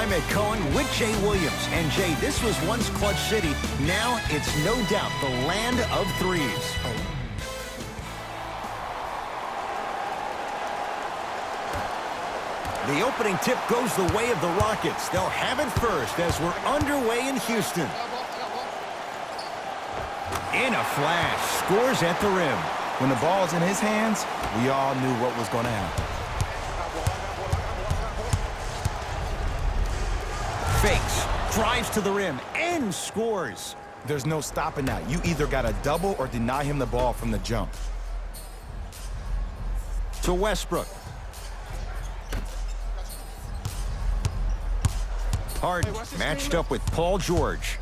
I'm Ed Cohen with Jay Williams. And Jay, this was once Clutch City. Now it's no doubt the land of threes. The opening tip goes the way of the Rockets. They'll have it first as we're underway in Houston. In a flash, scores at the rim. When the ball's in his hands, we all knew what was going to happen. Fakes, drives to the rim, and scores. There's no stopping that. You either got to double or deny him the ball from the jump. To Westbrook. Harden matched up with Paul George.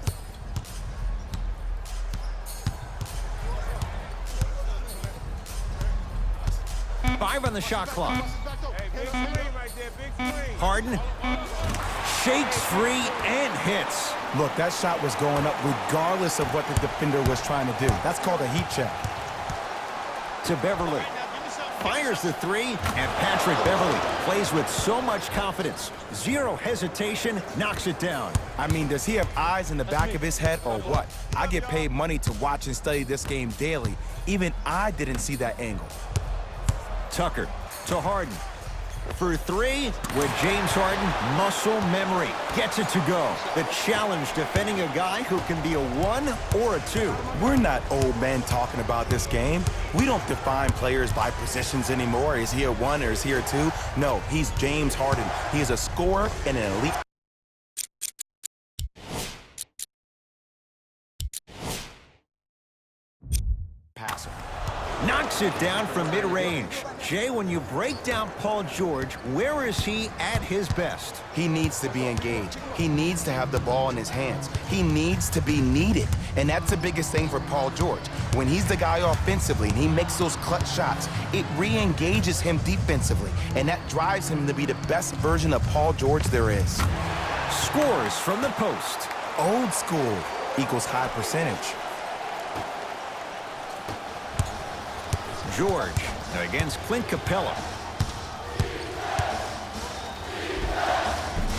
Five on the shot clock. Harden shakes free and hits. Look, that shot was going up regardless of what the defender was trying to do. That's called a heat check. To Beverly. Fires the three, and Patrick Beverly plays with so much confidence. Zero hesitation, knocks it down. I mean, does he have eyes in the back of his head or what? I get paid money to watch and study this game daily. Even I didn't see that angle. Tucker to Harden. For three, with James Harden, muscle memory. Gets it to go. The challenge defending a guy who can be a 1 or a 2. We're not old men talking about this game. We don't define players by positions anymore. Is he a 1 or is he a 2? No, he's James Harden. He is a scorer and an elite passer. Knocks it down from mid-range. Jay, when you break down Paul George, where is he at his best? He needs to be engaged. He needs to have the ball in his hands. He needs to be needed. And that's the biggest thing for Paul George. When he's the guy offensively and he makes those clutch shots, it re-engages him defensively. And that drives him to be the best version of Paul George there is. Scores from the post. Old school equals high percentage. George against Clint Capella.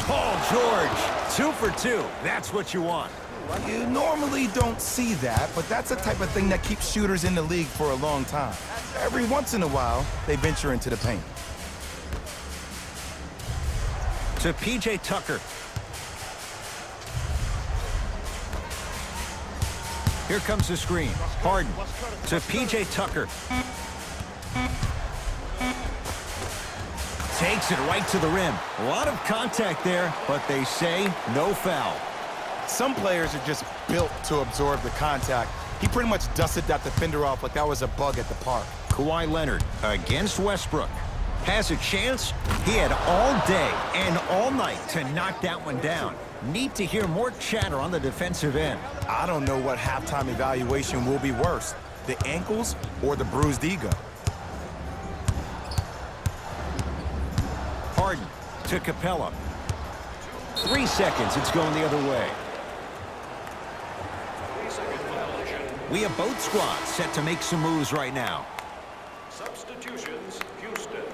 Paul George, 2 for 2. That's what you want. You normally don't see that, but that's the type of thing that keeps shooters in the league for a long time. Every once in a while, they venture into the paint. To P.J. Tucker. Here comes the screen. Harden to P.J. Tucker. Takes it right to the rim. A lot of contact there, but they say no foul. Some players are just built to absorb the contact. He pretty much dusted that defender off like that was a bug at the park. Kawhi Leonard against Westbrook. Has a chance. He had all day and all night to knock that one down. Need to hear more chatter on the defensive end. I don't know what halftime evaluation will be worse, the ankles or the bruised ego. Harden to Capella. 3 seconds, it's going the other way. We have both squads set to make some moves right now. Substitutions, Houston.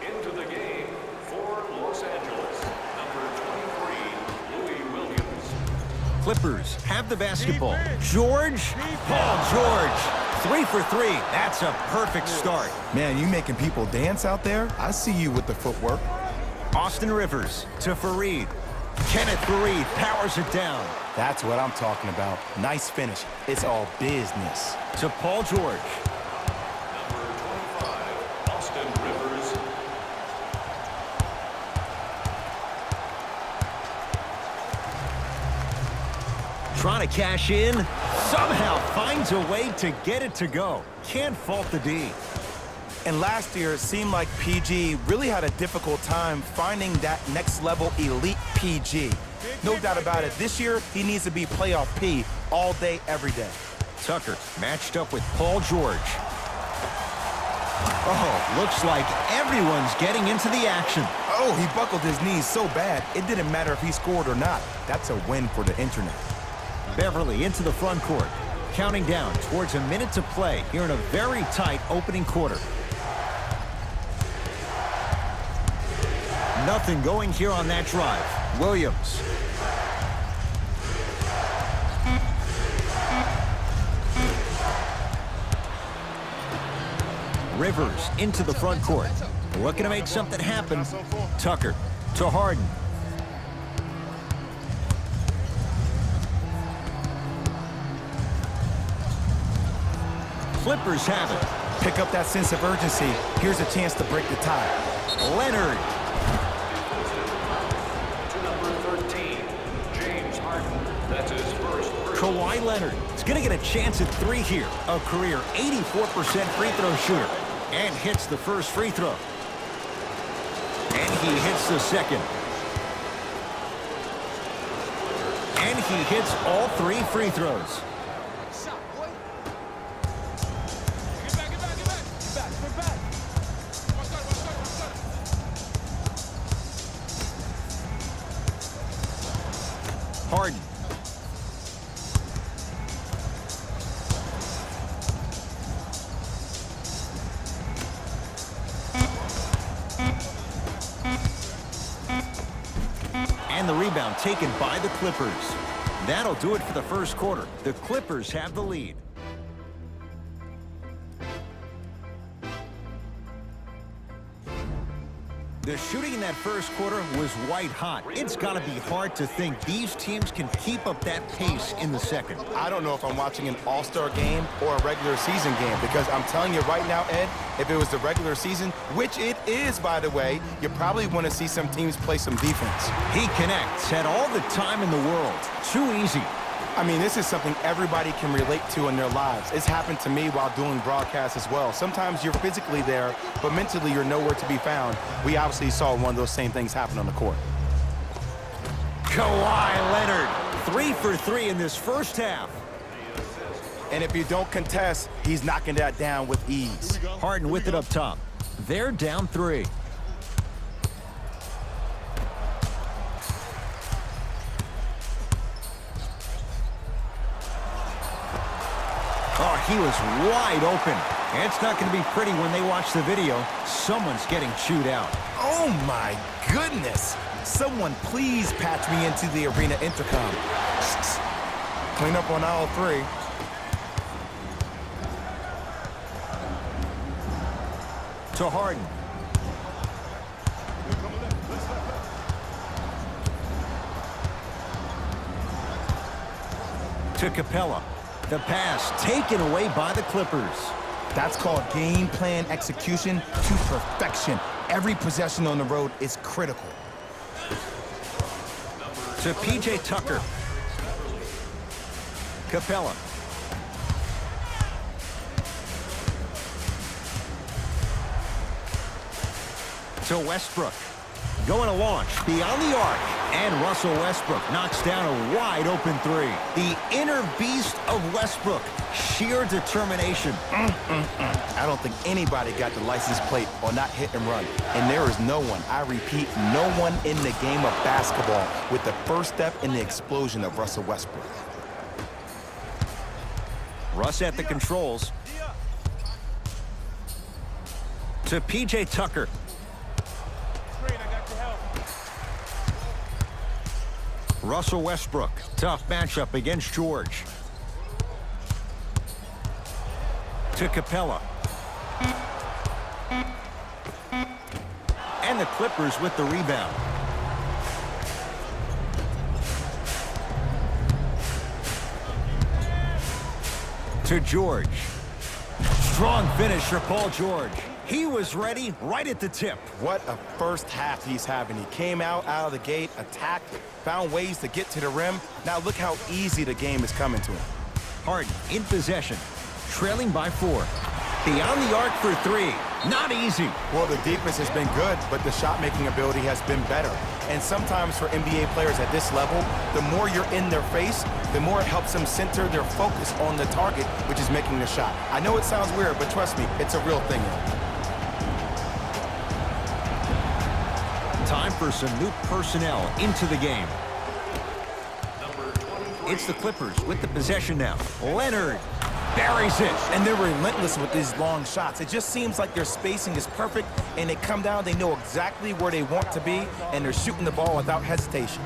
Into the game for Los Angeles, number 23, Louis Williams. Clippers have the basketball. George, Paul George. 3 for 3. That's a perfect start. Man, you making people dance out there? I see you with the footwork. Austin Rivers to Fareed. Kenneth Fareed powers it down. That's what I'm talking about. Nice finish. It's all business. To Paul George. Number 25, Austin Rivers. Trying to cash in. Somehow finds a way to get it to go. Can't fault the D. And last year, it seemed like PG really had a difficult time finding that next level elite PG. No doubt about it. This year, he needs to be playoff P all day, every day. Tucker matched up with Paul George. Oh, looks like everyone's getting into the action. Oh, he buckled his knees so bad, it didn't matter if he scored or not. That's a win for the internet. Beverly into the front court. Counting down towards a minute to play here in a very tight opening quarter. Nothing going here on that drive. Williams. Rivers into the front court. Looking to make something happen. Tucker to Harden. Clippers have it. Pick up that sense of urgency. Here's a chance to break the tie. Leonard. To number 13, James Harden. That's his first. Kawhi Leonard is going to get a chance at 3 here. A career 84% free throw shooter. And hits the first free throw. And he hits the second. And he hits all 3 free throws. Harden. And the rebound taken by the Clippers. That'll do it for the first quarter. The Clippers have the lead. The shooting in that first quarter was white hot. It's got to be hard to think these teams can keep up that pace in the second. I don't know if I'm watching an all-star game or a regular season game, because I'm telling you right now, Ed, if it was the regular season, which it is, by the way, you probably want to see some teams play some defense. He connects, had all the time in the world. Too easy. I mean, this is something everybody can relate to in their lives. It's happened to me while doing broadcasts as well. Sometimes you're physically there, but mentally you're nowhere to be found. We obviously saw one of those same things happen on the court. Kawhi Leonard, 3 for 3 in this first half. And if you don't contest, he's knocking that down with ease. Harden with it up top. They're down 3. Oh, he was wide open. It's not going to be pretty when they watch the video. Someone's getting chewed out. Oh, my goodness. Someone please patch me into the arena intercom. Clean up on aisle 3. To Harden. To Capella. The pass taken away by the Clippers. That's called game plan execution to perfection. Every possession on the road is critical. To P.J. Tucker. Capella. To Westbrook. Going to launch beyond the arc. And Russell Westbrook knocks down a wide-open 3. The inner beast of Westbrook. Sheer determination. I don't think anybody got the license plate or not hit and run. And there is no one, I repeat, no one in the game of basketball with the first step in the explosion of Russell Westbrook. Russ at the controls. To P.J. Tucker. Russell Westbrook, tough matchup against George. To Capella. And the Clippers with the rebound. To George. Strong finish for Paul George. He was ready right at the tip. What a first half he's having. He came out of the gate, attacked, found ways to get to the rim. Now look how easy the game is coming to him. Harden in possession, trailing by 4. Beyond the arc for 3. Not easy. Well, the defense has been good, but the shot-making ability has been better. And sometimes for NBA players at this level, the more you're in their face, the more it helps them center their focus on the target, which is making the shot. I know it sounds weird, but trust me, it's a real thing. Time for some new personnel into the game. It's the Clippers with the possession now. Leonard. buries it. And they're relentless with these long shots. It just seems like their spacing is perfect, and they come down, they know exactly where they want to be, and they're shooting the ball without hesitation.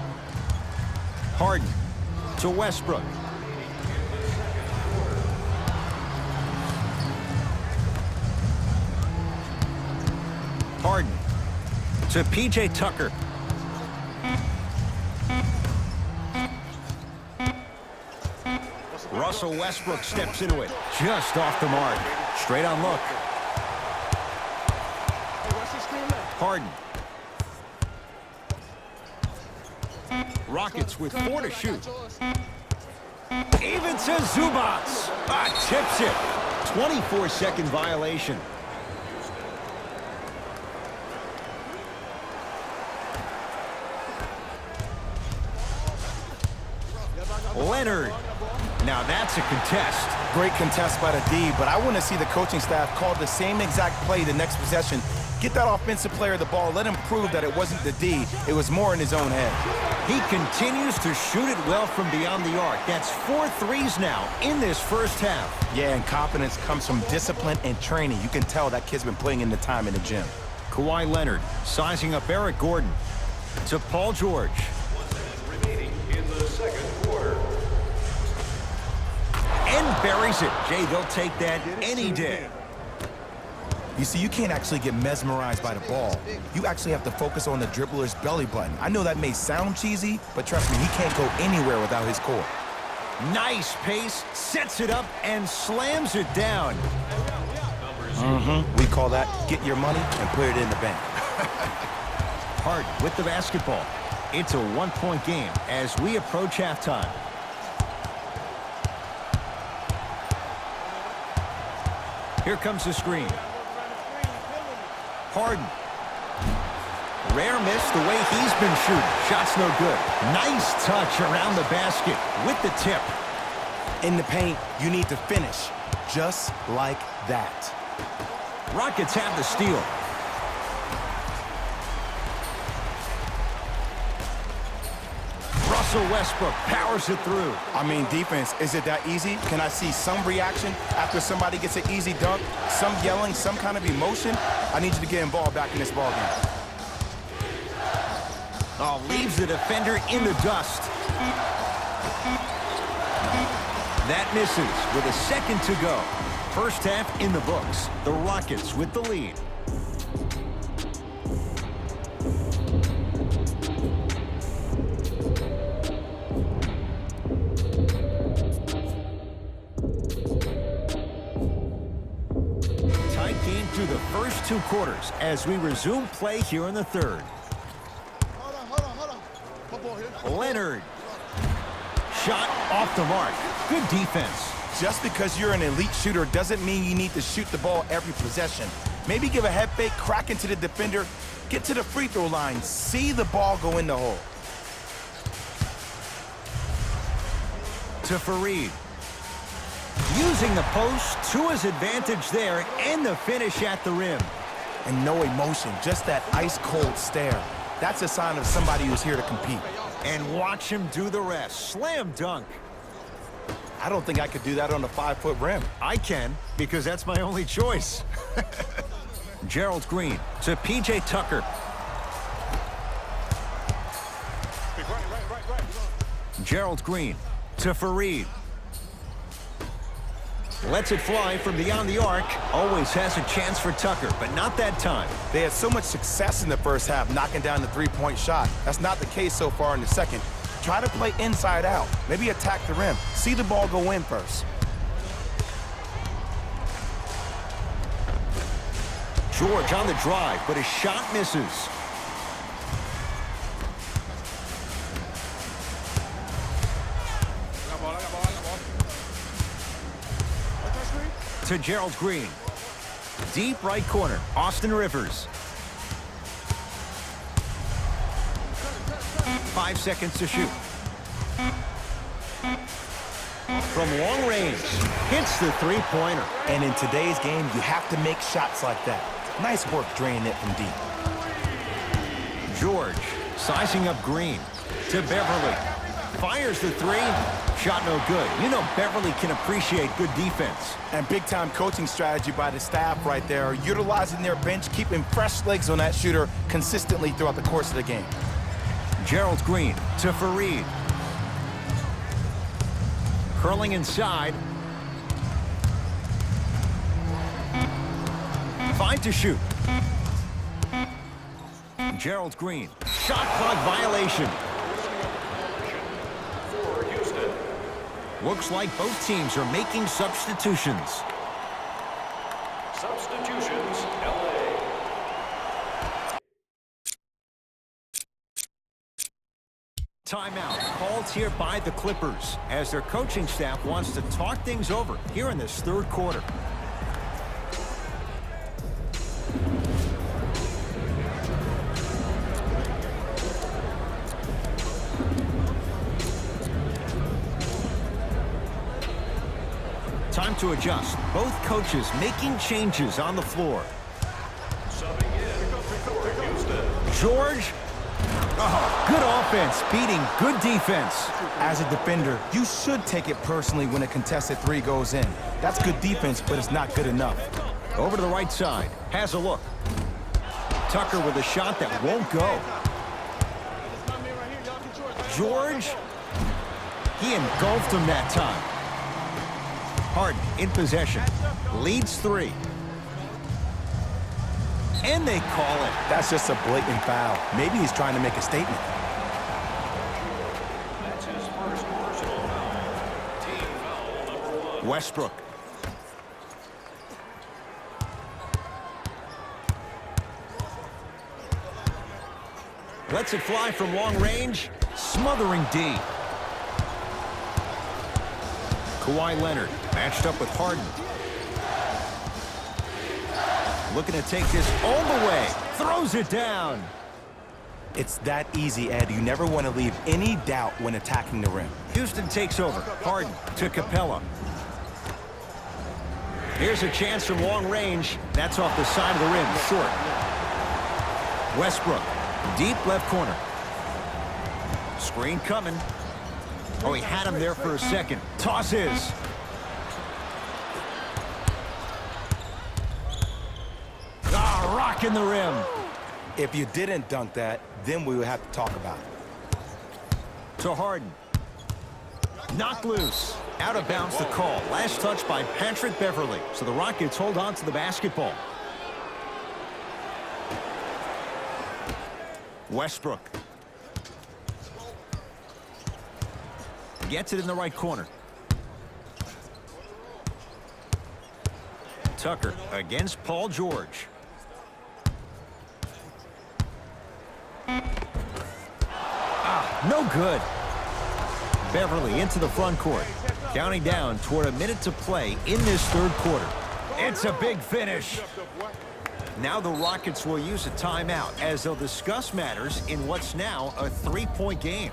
Harden to Westbrook. Harden to P.J. Tucker. Russell Westbrook steps into it. Just off the mark. Straight on look. Harden. Rockets with 4 to shoot. Even to Zubac. Tips it. 24-second violation. Leonard. Now that's a contest. Great contest by the D, but I want to see the coaching staff call the same exact play the next possession. Get that offensive player the ball. Let him prove that it wasn't the D. It was more in his own head. He continues to shoot it well from beyond the arc. That's 4 threes now in this first half. Yeah, and confidence comes from discipline and training. You can tell that kid's been putting in the time in the gym. Kawhi Leonard sizing up Eric Gordon to Paul George. Remaining in the second quarter. And buries it. Jay, they'll take that any day. You see, you can't actually get mesmerized by the ball. You actually have to focus on the dribbler's belly button. I know that may sound cheesy, but trust me, he can't go anywhere without his core. Nice pace, sets it up, and slams it down. We call that get your money and put it in the bank. Harden with the basketball. It's a 1-point game as we approach halftime. Here comes the screen. Harden. Rare miss the way he's been shooting. Shot's no good. Nice touch around the basket with the tip. In the paint, you need to finish just like that. Rockets have the steal. Russell Westbrook powers it through. I mean, defense, is it that easy? Can I see some reaction after somebody gets an easy dunk? Some yelling, some kind of emotion? I need you to get involved back in this ball game. Oh, leaves the defender in the dust. That misses with a second to go. First half in the books. The Rockets with the lead. Tight game through the first 2 quarters as we resume play here in the third. Leonard. Shot off the mark. Good defense. Just because you're an elite shooter doesn't mean you need to shoot the ball every possession. Maybe give a head fake, crack into the defender, get to the free throw line, see the ball go in the hole. To Fareed. Using the post to his advantage there and the finish at the rim. And no emotion, just that ice-cold stare. That's a sign of somebody who's here to compete. And watch him do the rest. Slam dunk. I don't think I could do that on a 5-foot rim. I can, because that's my only choice. Gerald Green to P.J. Tucker. Gerald Green to Fareed. Lets it fly from beyond the arc. Always has a chance for Tucker, but not that time. They had so much success in the first half knocking down the three-point shot. That's not the case so far in the second. Try to play inside out. Maybe attack the rim. See the ball go in first. George on the drive, but his shot misses. To Gerald Green. Deep right corner, Austin Rivers. 5 seconds to shoot. From long range, hits the three-pointer. And in today's game, you have to make shots like that. Nice work draining it from deep. George sizing up Green to Beverly. Fires the three. Shot no good. You know Beverly can appreciate good defense. And big-time coaching strategy by the staff right there, utilizing their bench, keeping fresh legs on that shooter consistently throughout the course of the game. Gerald Green to Fareed. Curling inside. 5 to shoot. Gerald Green. Shot clock violation. For Houston. Looks like both teams are making substitutions. Substitutions, LA. Timeout called here by the Clippers as their coaching staff wants to talk things over here in this third quarter. Time to adjust. Both coaches making changes on the floor. Subbing in for Houston. George. Oh, good offense beating good defense. As a defender, you should take it personally when a contested three goes in. That's good defense, but it's not good enough. Over to the right side. Has a look. Tucker with a shot that won't go. George. He engulfed him that time. Harden in possession. Leads three. And they call it. That's just a blatant foul. Maybe he's trying to make a statement. That's his first personal foul. Team foul number 1. Westbrook. Lets it fly from long range. Smothering D. Kawhi Leonard matched up with Harden. Looking to take this all the way. Throws it down. It's that easy, Ed. You never want to leave any doubt when attacking the rim. Houston takes over. Harden to Capella. Here's a chance from long range. That's off the side of the rim. Short. Westbrook. Deep left corner. Screen coming. Oh, he had him there for a second. Tosses. Ah, rocking the rim. If you didn't dunk that, then we would have to talk about it. To Harden. Knocked loose. Out of bounds the call. Last touch by Patrick Beverly. So the Rockets hold on to the basketball. Westbrook. Gets it in the right corner. Tucker against Paul George. No good. Beverly into the front court. Counting down toward a minute to play in this third quarter. It's a big finish. Now the Rockets will use a timeout as they'll discuss matters in what's now a three-point game.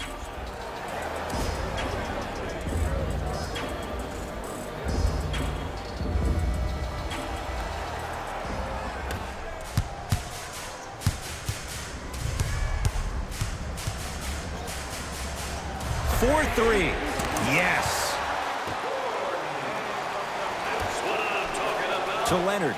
For three. Yes. That's what I'm talking about. To Leonard.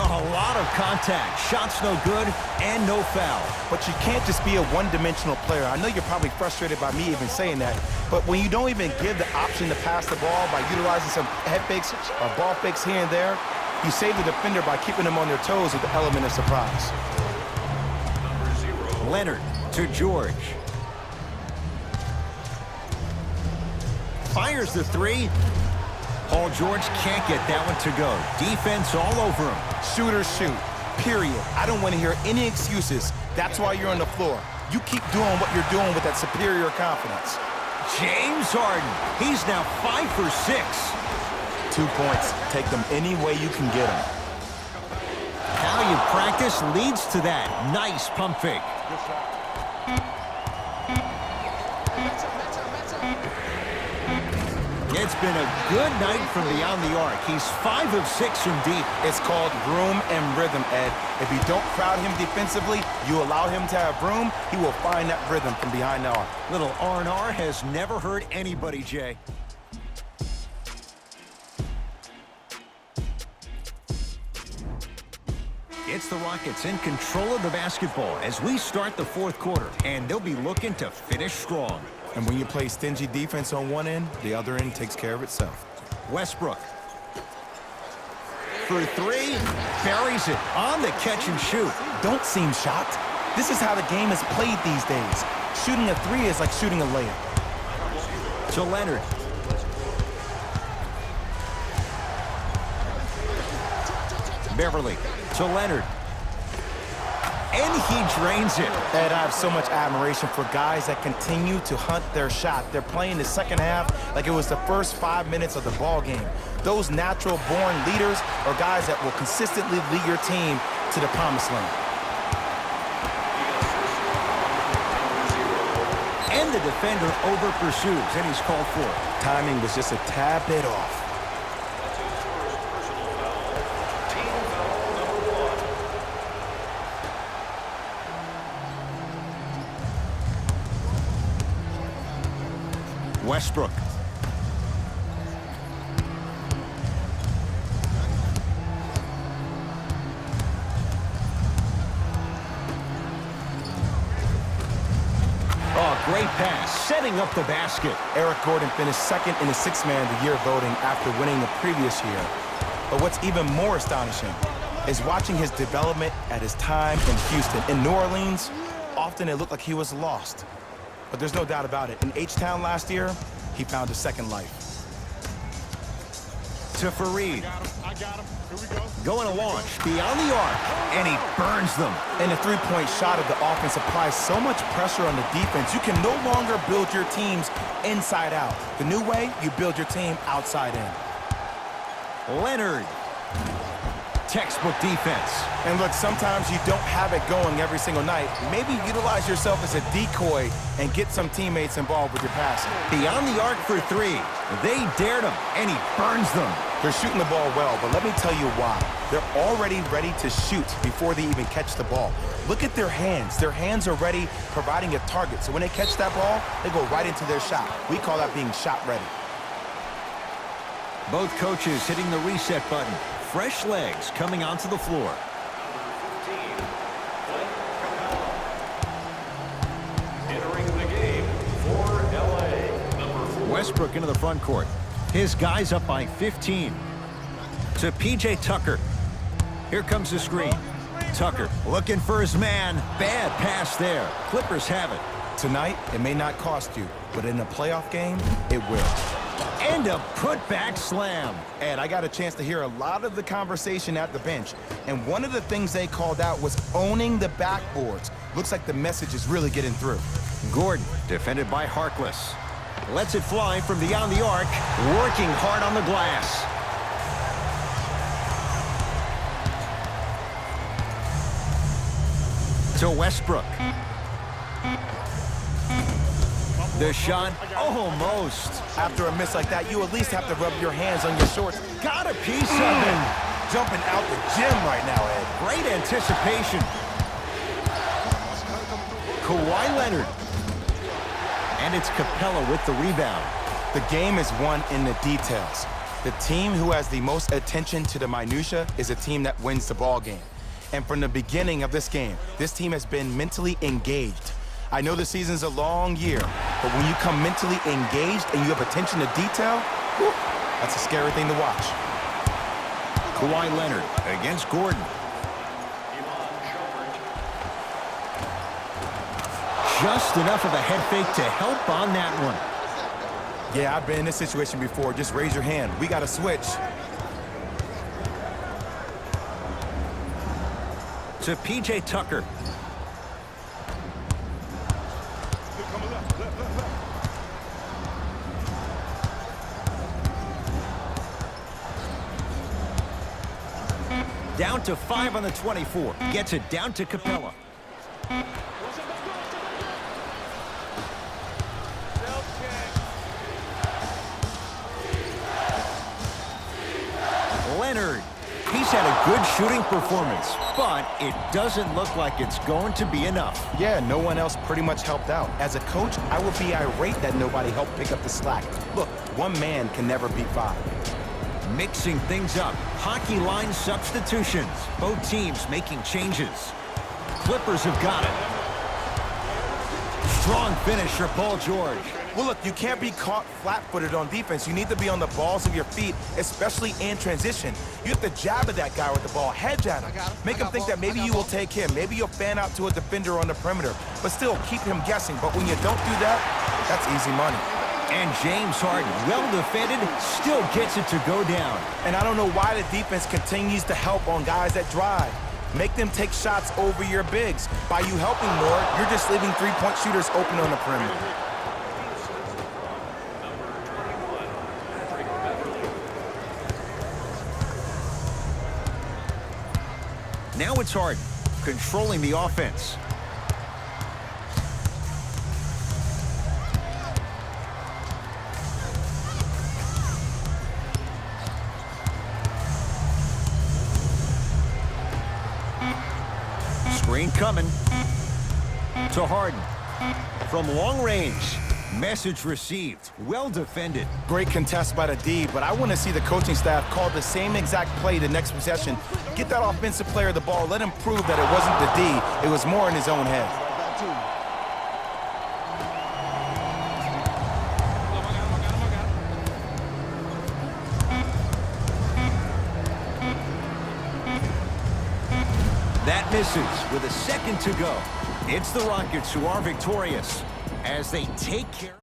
Oh, a lot of contact. Shots no good and no foul. But you can't just be a one-dimensional player. I know you're probably frustrated by me even saying that, but when you don't even give the option to pass the ball by utilizing some head fakes or ball fakes here and there, you save the defender by keeping them on their toes with the element of surprise. Number 0. Leonard to George. Fires the three. Paul George can't get that one to go. Defense all over him. Shooters shoot, period. I don't want to hear any excuses. That's why you're on the floor. You keep doing what you're doing with that superior confidence. James Harden. He's now 5 for 6. 2 points. Take them any way you can get them. How you practice leads to that. Nice pump fake. It's been a good night from beyond the arc. He's 5 of 6 from deep. It's called room and rhythm, Ed. If you don't crowd him defensively, you allow him to have room, he will find that rhythm from behind the arc. Little R&R has never hurt anybody, Jay. It's the Rockets in control of the basketball as we start the fourth quarter, and they'll be looking to finish strong. And when you play stingy defense on one end, the other end takes care of itself. Westbrook. For 3, buries it on the catch and shoot. Don't seem shocked. This is how the game is played these days. Shooting a 3 is like shooting a layup. To Leonard. Beverly to Leonard. And he drains it. And I have so much admiration for guys that continue to hunt their shot. They're playing the second half like it was the first 5 minutes of the ball game. Those natural-born leaders are guys that will consistently lead your team to the promised land. And the defender over-pursues, and he's called for it. Timing was just a tad bit off. Westbrook. Oh, great pass, setting up the basket. Eric Gordon finished second in the Sixth Man of the Year voting after winning the previous year. But what's even more astonishing is watching his development at his time in Houston. In New Orleans, often it looked like he was lost. But there's no doubt about it. In H-Town last year, he found a second life. To Fareed. I got him. Here we go. Going to launch beyond the arc, and he burns them. And the three-point shot of the offense applies so much pressure on the defense, you can no longer build your teams inside out. The new way, you build your team outside in. Leonard. Textbook defense. And look, sometimes you don't have it going every single night. Maybe utilize yourself as a decoy and get some teammates involved with your passing. Beyond the arc for 3. They dared him, and he burns them. They're shooting the ball well, but let me tell you why. They're already ready to shoot before they even catch the ball. Look at their hands. Their hands are ready, providing a target. So when they catch that ball, they go right into their shot. We call that being shot ready. Both coaches hitting the reset button. Fresh legs coming onto the floor. Entering the game for LA, number 4. Westbrook into the front court. His guy's up by 15. To P.J. Tucker. Here comes the screen. Tucker looking for his man. Bad pass there. Clippers have it. Tonight, it may not cost you, but in a playoff game, it will. And a putback slam. And I got a chance to hear a lot of the conversation at the bench. And one of the things they called out was owning the backboards. Looks like the message is really getting through. Gordon, defended by Harkless. Lets it fly from beyond the arc, working hard on the glass. To Westbrook. The shot, almost. After a miss like that, you at least have to rub your hands on your shorts. Got a piece of it. Jumping out the gym right now, Ed. Great anticipation. Kawhi Leonard. And it's Capella with the rebound. The game is won in the details. The team who has the most attention to the minutia is a team that wins the ball game. And from the beginning of this game, this team has been mentally engaged. I know the season's a long year, but when you come mentally engaged and you have attention to detail, whew, that's a scary thing to watch. Kawhi Leonard against Gordon. Just enough of a head fake to help on that one. Yeah, I've been in this situation before. Just raise your hand. We got to switch. To P.J. Tucker. Down to 5 on the 24. Gets it down to Capella. Leonard. He's had a good shooting performance, but it doesn't look like it's going to be enough. Yeah, no one else pretty much helped out. As a coach, I would be irate that nobody helped pick up the slack. Look, one man can never beat five. Mixing things up. Hockey line substitutions. Both teams making changes. Clippers have got it. Strong finish for Paul George. Well, look, you can't be caught flat-footed on defense. You need to be on the balls of your feet, especially in transition. You have to jab at that guy with the ball, hedge at him. Make him think that maybe you will take him. Maybe you'll fan out to a defender on the perimeter, but still keep him guessing. But when you don't do that, that's easy money. And James Harden, well defended, still gets it to go down. And I don't know why the defense continues to help on guys that drive. Make them take shots over your bigs. By you helping more, you're just leaving three-point shooters open on the perimeter. Now it's Harden, controlling the offense. Screen coming to Harden. From long range, message received. Well defended. Great contest by the D, but I want to see the coaching staff call the same exact play the next possession. Get that offensive player the ball. Let him prove that it wasn't the D. It was more in his own head. That misses with a second to go. It's the Rockets who are victorious as they take care.